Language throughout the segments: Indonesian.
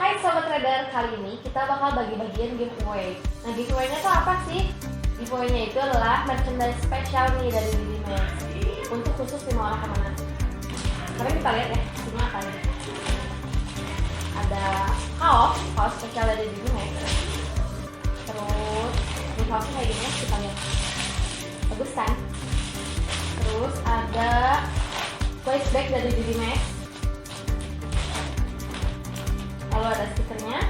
Hai Sobat Trader, kali ini kita bakal bagi-bagian giveaway. Nah giveaway-nya tuh apa sih? Giveaway-nya itu adalah merchandise spesial nih dari Didimax untuk khusus 5 orang teman. Sekarang kita lihat ya, isinya apa nih. Ada kaos spesial dari Didimax. Terus ini kaosnya kayak gini ya, kita lihat. Bagus kan? Terus ada flash bag dari Didimax. Lalu ada stikernya.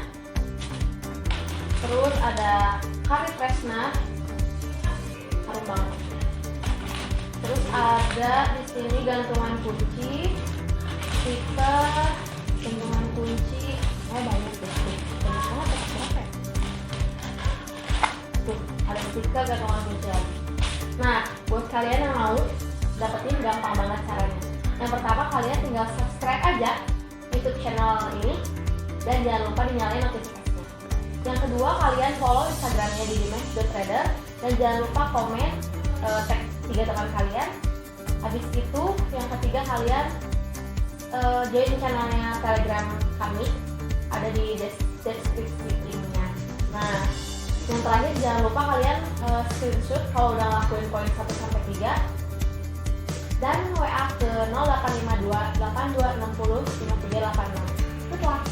Terus ada Kari Tresna, harum banget. Terus ada di sini gantungan kunci, stiker, gantungan kunci, banyak deh. Banyak banget, berapa? Tuh, ada stiker gantungan kunci lagi. Nah, buat kalian yang mau dapetin gampang banget caranya. Yang pertama kalian tinggal subscribe aja YouTube channel ini dan jangan lupa dinyalain notifikasinya. Yang kedua kalian follow Instagramnya Didimax.trader dan jangan lupa komen tag 3 teman kalian. Habis itu yang ketiga kalian join channelnya Telegram kami, ada di deskripsi linknya. Nah yang terakhir jangan lupa kalian screenshot kalau udah ngelakuin poin 1-3 dan WA ke 0852 8260 5386. Good luck!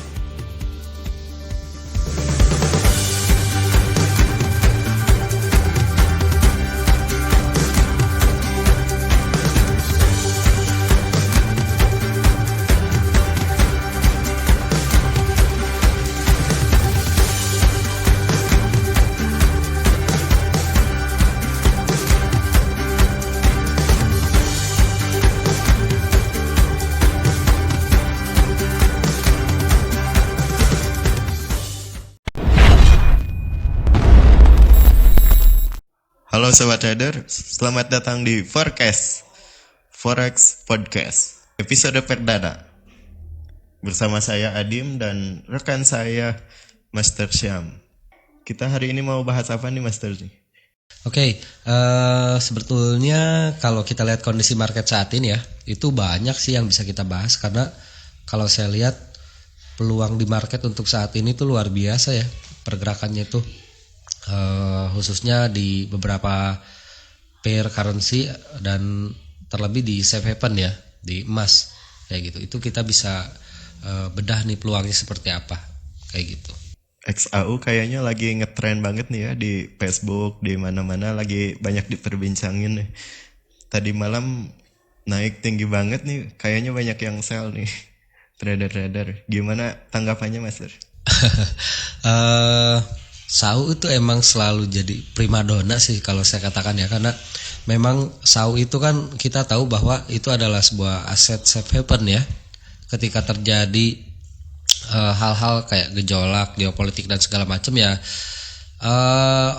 Halo Sobat Trader, selamat datang di Forecast Forex Podcast episode perdana. Bersama saya Adim dan rekan saya Master Syam. Kita hari ini mau bahas apa nih Master? Oke, sebetulnya kalau kita lihat kondisi market saat ini ya, itu banyak sih yang bisa kita bahas karena kalau saya lihat peluang di market untuk saat ini tuh luar biasa ya pergerakannya tuh. Khususnya di beberapa pair currency dan terlebih di safe haven ya, di emas kayak gitu. Itu kita bisa bedah nih peluangnya seperti apa kayak gitu. XAU kayaknya lagi ngetrend banget nih ya di Facebook, di mana-mana lagi banyak diperbincangin nih. Tadi malam naik tinggi banget nih, kayaknya banyak yang sell nih trader-trader. Gimana tanggapannya Master? SAU itu emang selalu jadi primadona sih kalau saya katakan ya, karena memang SAU itu kan kita tahu bahwa itu adalah sebuah aset safe haven ya. Ketika terjadi hal-hal kayak gejolak geopolitik dan segala macam ya,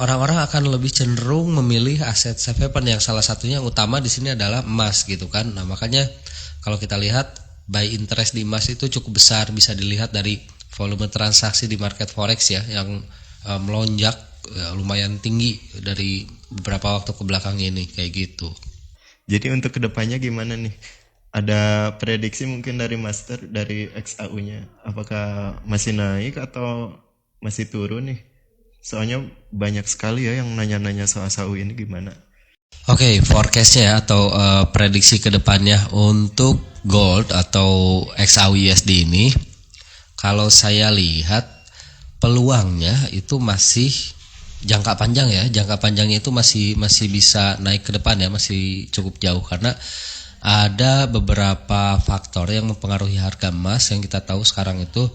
orang-orang akan lebih cenderung memilih aset safe haven yang salah satunya yang utama di sini adalah emas gitu kan. Nah makanya kalau kita lihat buy interest di emas itu cukup besar, bisa dilihat dari volume transaksi di market forex ya yang melonjak lumayan tinggi dari beberapa waktu ke belakang ini kayak gitu. Jadi untuk kedepannya gimana nih? Ada prediksi mungkin dari Master dari XAU-nya? Apakah masih naik atau masih turun nih? Soalnya banyak sekali ya yang nanya-nanya soal XAU ini gimana? Oke, forecast-nya ya atau prediksi kedepannya untuk gold atau XAU USD ini, kalau saya lihat peluangnya itu masih jangka panjang ya, jangka panjangnya itu masih bisa naik ke depan ya, masih cukup jauh karena ada beberapa faktor yang mempengaruhi harga emas yang kita tahu sekarang itu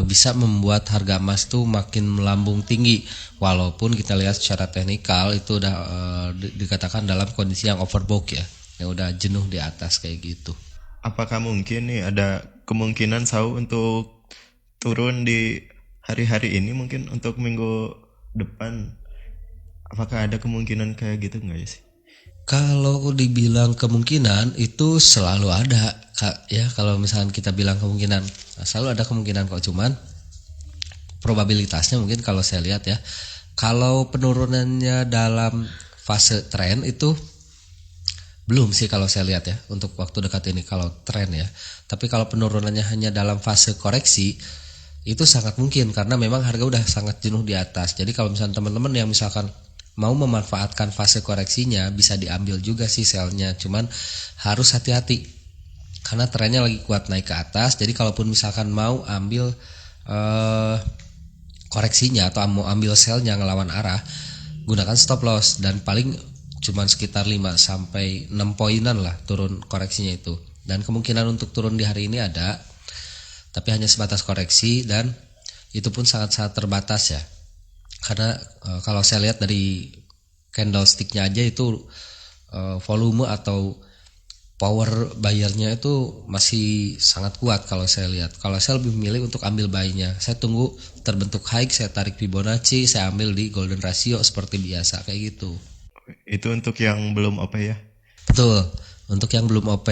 bisa membuat harga emas itu makin melambung tinggi walaupun kita lihat secara teknikal itu udah dikatakan dalam kondisi yang overbought ya, yang udah jenuh di atas kayak gitu. Apakah mungkin nih ada kemungkinan SAU untuk turun di hari-hari ini mungkin untuk minggu depan? Apakah ada kemungkinan kayak gitu nggak sih? Kalau dibilang kemungkinan itu selalu ada ya. Kalau misalnya kita bilang kemungkinan, selalu ada kemungkinan kok, cuman probabilitasnya mungkin kalau saya lihat ya, kalau penurunannya dalam fase tren itu belum sih kalau saya lihat ya untuk waktu dekat ini kalau tren ya. Tapi kalau penurunannya hanya dalam fase koreksi, itu sangat mungkin karena memang harga udah sangat jenuh di atas. Jadi kalau misalnya teman-teman yang misalkan mau memanfaatkan fase koreksinya bisa diambil juga sih selnya, cuman harus hati-hati karena trennya lagi kuat naik ke atas. Jadi kalaupun misalkan mau ambil koreksinya atau mau ambil selnya ngelawan arah, gunakan stop loss dan paling cuman sekitar 5 sampai 6 poinan lah turun koreksinya itu. Dan kemungkinan untuk turun di hari ini ada, tapi hanya sebatas koreksi dan itu pun sangat-sangat terbatas ya. Karena kalau saya lihat dari candlesticknya aja itu volume atau power buyernya itu masih sangat kuat kalau saya lihat. Kalau saya lebih memilih untuk ambil buy-nya. Saya tunggu terbentuk high, saya tarik Fibonacci, saya ambil di golden ratio seperti biasa kayak gitu. Itu untuk yang belum OP ya. Betul, untuk yang belum OP.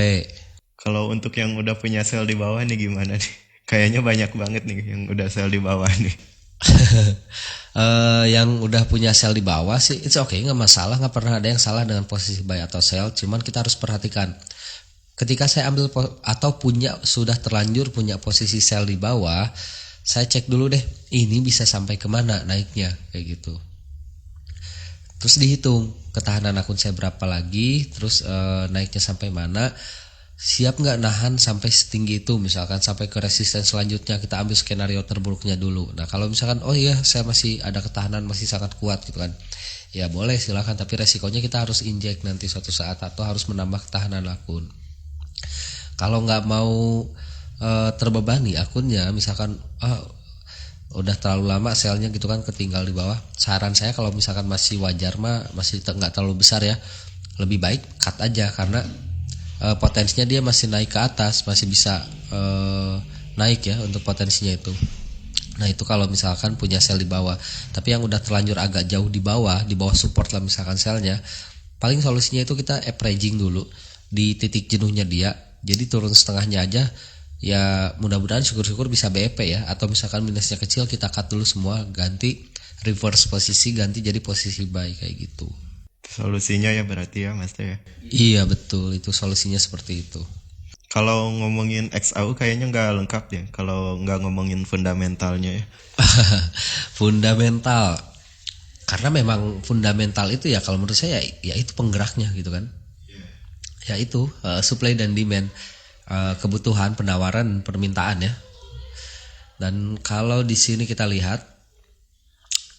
Kalau untuk yang udah punya sell di bawah nih gimana nih? Kayaknya banyak banget nih yang udah sell di bawah nih. Yang udah punya sell di bawah sih it's okay, nggak masalah, nggak pernah ada yang salah dengan posisi buy atau sell. Cuman kita harus perhatikan ketika saya ambil atau sudah terlanjur punya posisi sell di bawah, saya cek dulu deh ini bisa sampai kemana naiknya kayak gitu. Terus dihitung ketahanan akun saya berapa lagi, terus naiknya sampai mana, siap nggak nahan sampai setinggi itu, misalkan sampai ke resisten selanjutnya. Kita ambil skenario terburuknya dulu. Nah kalau misalkan oh iya saya masih ada ketahanan, masih sangat kuat gitu kan, ya boleh silakan, tapi resikonya kita harus injek nanti suatu saat atau harus menambah ketahanan akun. Kalau nggak mau terbebani akunnya, misalkan udah terlalu lama selnya gitu kan ketinggal di bawah, saran saya kalau misalkan masih wajar mah, masih nggak terlalu besar ya, lebih baik cut aja karena potensinya dia masih naik ke atas, masih bisa naik ya untuk potensinya itu. Nah itu kalau misalkan punya sell di bawah. Tapi yang udah terlanjur agak jauh di bawah support lah misalkan sellnya, paling solusinya itu kita averaging dulu di titik jenuhnya dia. Jadi turun setengahnya aja ya, mudah-mudahan syukur-syukur bisa BEP ya. Atau misalkan minusnya kecil kita cut dulu semua, ganti reverse posisi, ganti jadi posisi buy kayak gitu. Solusinya ya berarti ya Mas ya. Iya betul, itu solusinya seperti itu. Kalau ngomongin XAU kayaknya nggak lengkap ya kalau nggak ngomongin fundamentalnya ya. Fundamental, karena memang fundamental itu ya kalau menurut saya ya itu penggeraknya gitu kan. Ya itu supply dan demand, kebutuhan, penawaran, permintaan ya. Dan kalau di sini kita lihat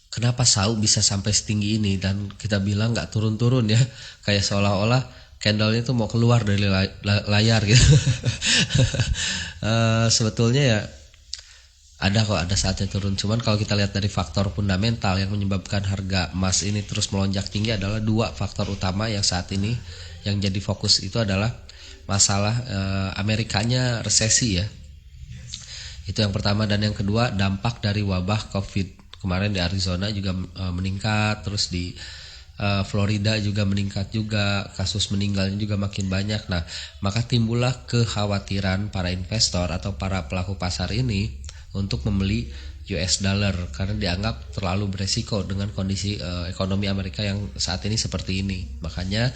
kenapa SAU bisa sampai setinggi ini dan kita bilang nggak turun-turun ya, kayak seolah-olah candle-nya tuh mau keluar dari layar gitu. Sebetulnya ya ada saatnya turun. Cuman kalau kita lihat dari faktor fundamental yang menyebabkan harga emas ini terus melonjak tinggi adalah dua faktor utama yang saat ini yang jadi fokus. Itu adalah masalah Amerikanya resesi ya. Itu yang pertama, dan yang kedua dampak dari wabah COVID. Kemarin di Arizona juga meningkat, terus di Florida juga meningkat juga, kasus meninggalnya juga makin banyak. Nah, maka timbullah kekhawatiran para investor atau para pelaku pasar ini untuk membeli US dollar karena dianggap terlalu beresiko dengan kondisi ekonomi Amerika yang saat ini seperti ini. Makanya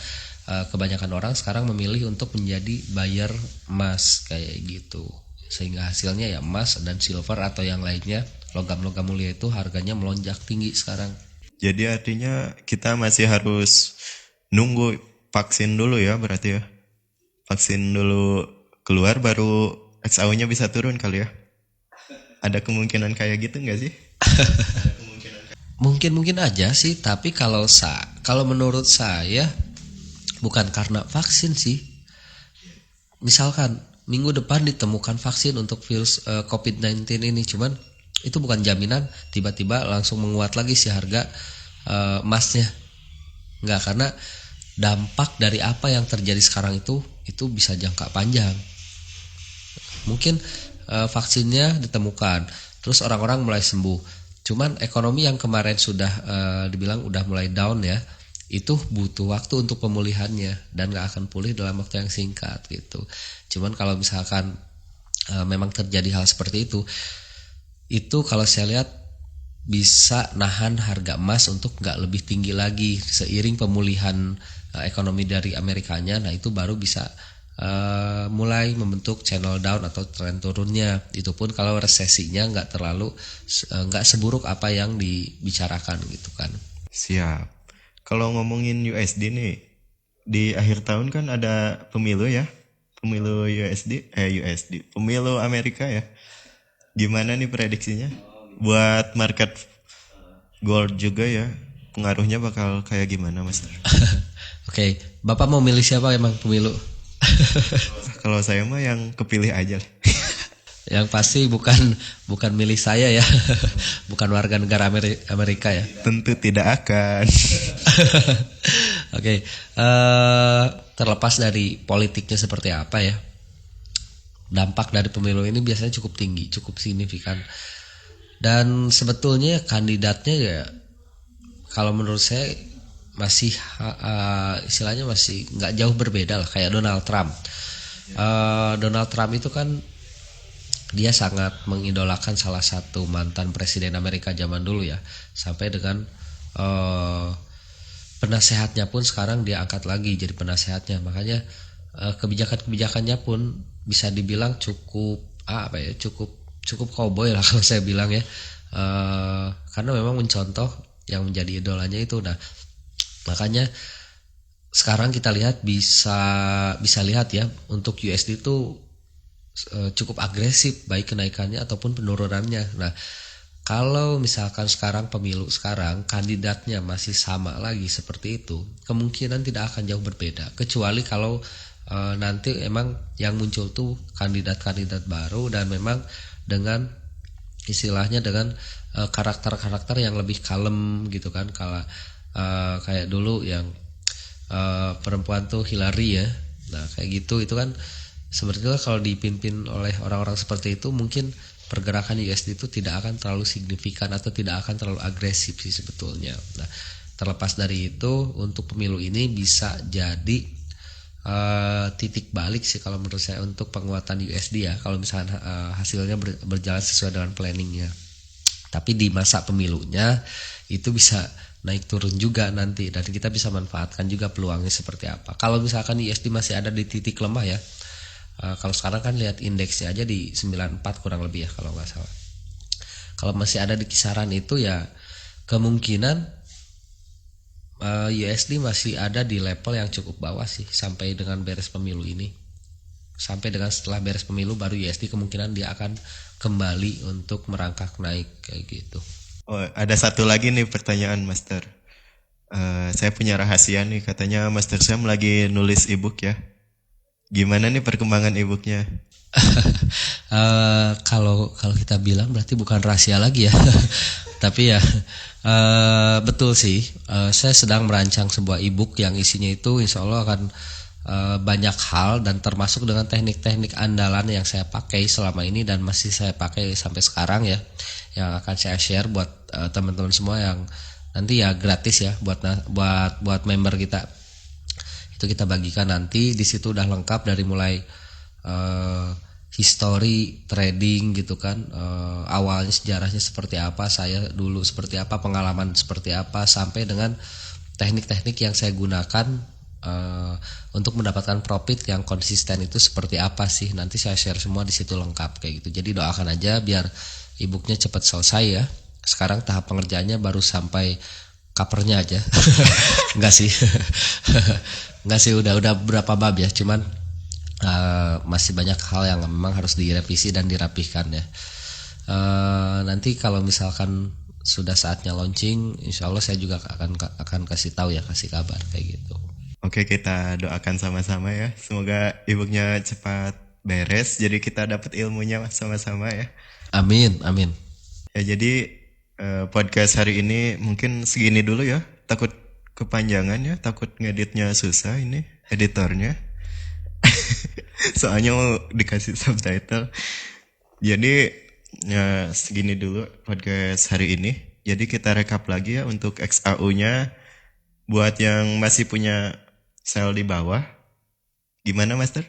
kebanyakan orang sekarang memilih untuk menjadi buyer emas kayak gitu. Sehingga hasilnya ya emas dan silver atau yang lainnya, logam-logam mulia itu harganya melonjak tinggi sekarang. Jadi artinya kita masih harus nunggu vaksin dulu ya berarti ya. Vaksin dulu keluar baru XAU-nya bisa turun kali ya. Ada kemungkinan kayak gitu nggak sih? Mungkin aja sih, tapi kalau menurut saya bukan karena vaksin sih. Misalkan minggu depan ditemukan vaksin untuk virus COVID-19 ini, cuman itu bukan jaminan tiba-tiba langsung menguat lagi si harga emasnya. Enggak, karena dampak dari apa yang terjadi sekarang itu bisa jangka panjang. Mungkin vaksinnya ditemukan, terus orang-orang mulai sembuh. Cuman ekonomi yang kemarin sudah dibilang udah mulai down ya, itu butuh waktu untuk pemulihannya dan gak akan pulih dalam waktu yang singkat gitu. Cuman kalau misalkan memang terjadi hal seperti itu kalau saya lihat bisa nahan harga emas untuk gak lebih tinggi lagi seiring pemulihan ekonomi dari Amerikanya. Nah itu baru bisa mulai membentuk channel down atau tren turunnya. Itu pun kalau resesinya nggak seburuk apa yang dibicarakan gitu kan. Siap. Kalau ngomongin USD nih, di akhir tahun kan ada pemilu ya. Pemilu pemilu Amerika ya. Gimana nih prediksinya? Buat market gold juga ya. Pengaruhnya bakal kayak gimana, Mas? Oke, Bapak mau milih siapa emang pemilu? Kalau saya mah yang kepilih aja lah. Yang pasti bukan milih saya ya. Bukan warga negara Amerika ya. Tentu tidak akan. Oke, terlepas dari politiknya seperti apa ya, dampak dari pemilu ini biasanya cukup tinggi, cukup signifikan. Dan sebetulnya kandidatnya ya, kalau menurut saya masih istilahnya masih nggak jauh berbeda lah kayak Donald Trump. Donald Trump itu kan dia sangat mengidolakan salah satu mantan presiden Amerika zaman dulu ya, sampai dengan penasehatnya pun sekarang dia angkat lagi jadi penasehatnya. Makanya kebijakan-kebijakannya pun bisa dibilang cukup cukup cowboy lah kalau saya bilang ya, karena memang mencontoh yang menjadi idolanya itu. Nah, makanya sekarang kita lihat bisa lihat ya, untuk USD itu cukup agresif baik kenaikannya ataupun penurunannya. Nah, kalau misalkan sekarang pemilu sekarang kandidatnya masih sama lagi seperti itu, kemungkinan tidak akan jauh berbeda, kecuali kalau nanti emang yang muncul tuh kandidat-kandidat baru dan memang dengan istilahnya dengan karakter-karakter yang lebih kalem gitu kan. Kalau kayak dulu yang perempuan tuh Hillary ya, nah kayak gitu, itu kan sebetulnya kalau dipimpin oleh orang-orang seperti itu mungkin pergerakan USD itu tidak akan terlalu signifikan atau tidak akan terlalu agresif sih sebetulnya. Nah, terlepas dari itu, untuk pemilu ini bisa jadi titik balik sih kalau menurut saya untuk penguatan USD ya, kalau misalnya hasilnya berjalan sesuai dengan planningnya. Tapi di masa pemilunya itu bisa naik turun juga nanti, dan kita bisa manfaatkan juga peluangnya seperti apa. Kalau misalkan USD masih ada di titik lemah ya, kalau sekarang kan lihat indeksnya aja di 94 kurang lebih ya kalau nggak salah. Kalau masih ada di kisaran itu ya kemungkinan USD masih ada di level yang cukup bawah sih sampai dengan beres pemilu ini. Sampai dengan setelah beres pemilu baru USD kemungkinan dia akan kembali untuk merangkak naik kayak gitu. Oh, ada satu lagi nih pertanyaan, Master. Saya punya rahasia nih, katanya Master Sam lagi nulis ebook ya. Gimana nih perkembangan ebooknya? Kalau kita bilang berarti bukan rahasia lagi ya. Tapi ya betul sih. Saya sedang merancang sebuah ebook yang isinya itu insya Allah akan banyak hal, dan termasuk dengan teknik-teknik andalan yang saya pakai selama ini dan masih saya pakai sampai sekarang ya, yang akan saya share buat teman-teman semua yang nanti ya gratis ya buat member kita. Itu kita bagikan nanti. Di situ udah lengkap dari mulai history trading gitu kan, awalnya sejarahnya seperti apa, saya dulu seperti apa, pengalaman seperti apa, sampai dengan teknik-teknik yang saya gunakan untuk mendapatkan profit yang konsisten itu seperti apa sih. Nanti saya share semua di situ lengkap kayak gitu. Jadi doakan aja biar ebooknya cepat selesai ya. Sekarang tahap pengerjaannya baru sampai covernya aja. Enggak sih. Enggak sih, udah berapa bab ya, cuman masih banyak hal yang memang harus direvisi dan dirapihkan ya. Nanti kalau misalkan sudah saatnya launching, insya Allah saya juga akan kasih tahu ya, kasih kabar kayak gitu. Oke, kita doakan sama-sama ya. Semoga ebooknya cepat beres, jadi kita dapat ilmunya sama-sama ya. Amin. Ya, jadi podcast hari ini mungkin segini dulu ya. Takut kepanjangan ya, takut ngeditnya susah ini, editornya. Soalnya mau dikasih subtitle. Jadi ya segini dulu podcast hari ini. Jadi kita rekap lagi ya untuk XAU-nya. Buat yang masih punya sel di bawah, gimana Master?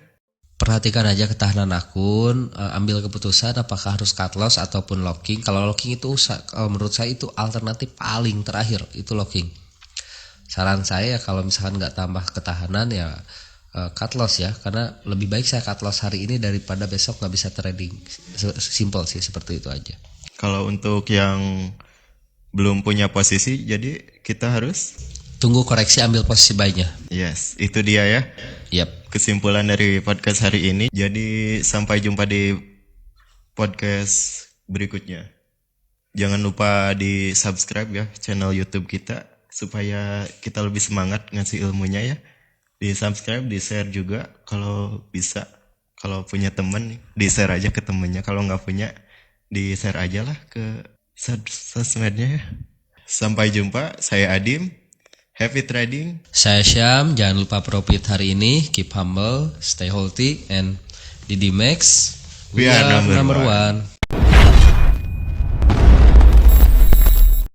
Perhatikan aja ketahanan akun, ambil keputusan apakah harus cut loss ataupun locking. Kalau locking itu menurut saya itu alternatif paling terakhir, itu locking. Saran saya kalau misalkan nggak tambah ketahanan ya cut loss ya, karena lebih baik saya cut loss hari ini daripada besok nggak bisa trading. Simple sih, seperti itu aja. Kalau untuk yang belum punya posisi, jadi kita harus Tunggu koreksi, ambil posisi buy-nya. yes, itu dia ya. Yap. Kesimpulan dari podcast hari ini. Jadi sampai jumpa di podcast berikutnya. Jangan lupa di subscribe ya channel YouTube kita supaya kita lebih semangat ngasih ilmunya ya. Di subscribe, di share juga kalau bisa. Kalau punya temen, di share aja ke temennya. Kalau nggak punya, di share aja lah ke sosmednya ya. Sampai jumpa, saya Adim. Happy trading. Saya Syam, jangan lupa profit hari ini, keep humble, stay healthy, and Didi Max, We are number one.